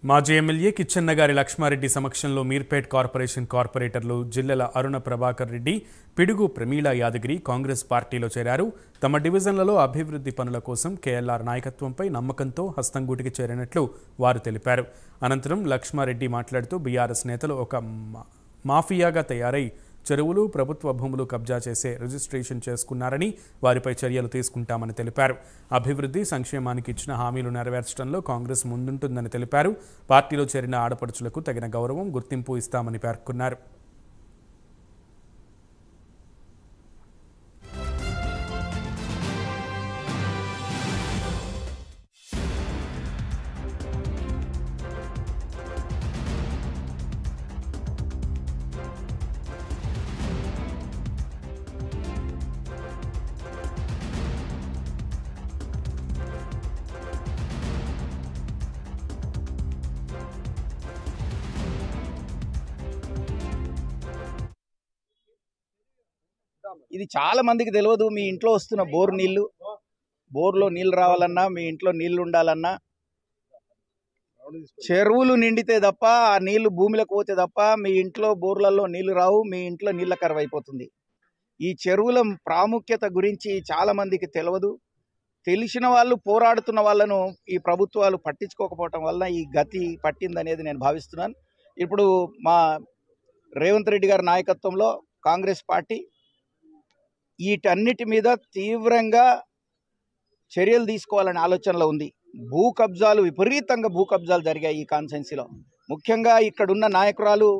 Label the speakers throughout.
Speaker 1: మాజీ ఎమ్మెల్యే కిచ్చెన్నగారి లక్ష్మారెడ్డి సమక్షంలో మీర్పేట్ కార్పొరేషన్ కార్పొరేటర్లు జిల్లెల అరుణ ప్రభాకర్ రెడ్డి, పిడుగు ప్రమీల యాదగిరి కాంగ్రెస్ పార్టీలో చేరారు. తమ డివిజన్లలో అభివృద్ధి పనుల కోసం కేఎల్ఆర్ నాయకత్వంపై నమ్మకంతో హస్తంగూటికి చేరినట్లు వారు తెలిపారు. అనంతరం లక్ష్మారెడ్డి మాట్లాడుతూ బీఆర్ఎస్ నేతలు ఒక మాఫియాగా తయారై చెరువులు, ప్రభుత్వ భూములు కబ్జా చేసే రిజిస్ట్రేషన్ చేసుకున్నారని, వారిపై చర్యలు తీసుకుంటామని తెలిపారు. అభివృద్ధి, సంక్షేమానికి ఇచ్చిన హామీలు నెరవేర్చడంలో కాంగ్రెస్ ముందుంటుందని తెలిపారు. పార్టీలో చేరిన ఆడపడుచులకు తగిన గౌరవం, గుర్తింపు ఇస్తామని పేర్కొన్నారు.
Speaker 2: ఇది చాలా మందికి తెలియదు. మీ ఇంట్లో వస్తున్న బోర్లో నీళ్లు రావాలన్నా, మీ ఇంట్లో నీళ్లు ఉండాలన్నా చెరువులు నిండితే తప్ప, ఆ నీళ్లు భూమిలోకి పోతే తప్ప మీ ఇంట్లో బోర్లలో నీళ్లు రావు, మీ ఇంట్లో నీళ్ళ కరువు అయిపోతుంది. ఈ చెరువుల ప్రాముఖ్యత గురించి చాలా మందికి తెలియదు. తెలిసిన వాళ్ళు, పోరాడుతున్న వాళ్ళను ఈ ప్రభుత్వాలు పట్టించుకోకపోవటం వలన ఈ గతి పట్టిందనేది నేను భావిస్తున్నాను. ఇప్పుడు మా రేవంత్ రెడ్డి గారి నాయకత్వంలో కాంగ్రెస్ పార్టీ వీటన్నిటి మీద తీవ్రంగా చర్యలు తీసుకోవాలనే ఆలోచనలో ఉంది. విపరీతంగా భూ కబ్జాలు జరిగాయి ఈ కాన్స్టిట్యున్సీలో. ముఖ్యంగా ఇక్కడున్న నాయకురాలు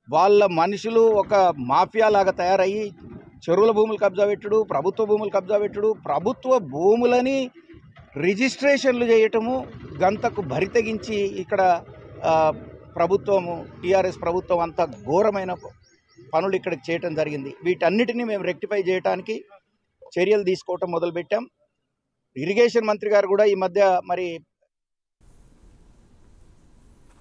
Speaker 2: వాళ్ళ మనుషులు ఒక మాఫియా లాగా తయారయ్యి చెరువుల భూములు కబ్జా పెట్టుడు, ప్రభుత్వ భూములు కబ్జా పెట్టుడు, ప్రభుత్వ భూములని రిజిస్ట్రేషన్లు చేయటము, గంతకు భరితెగించి ఇక్కడ ప్రభుత్వము, టీఆర్ఎస్ ప్రభుత్వం అంతా ఘోరమైన పనులు ఇక్కడికి చేయటం జరిగింది. వీటన్నిటిని మేము రెక్టిఫై చేయడానికి చర్యలు తీసుకోవటం మొదలుపెట్టాం. ఇరిగేషన్ మంత్రి గారు కూడా ఈ మధ్య మరి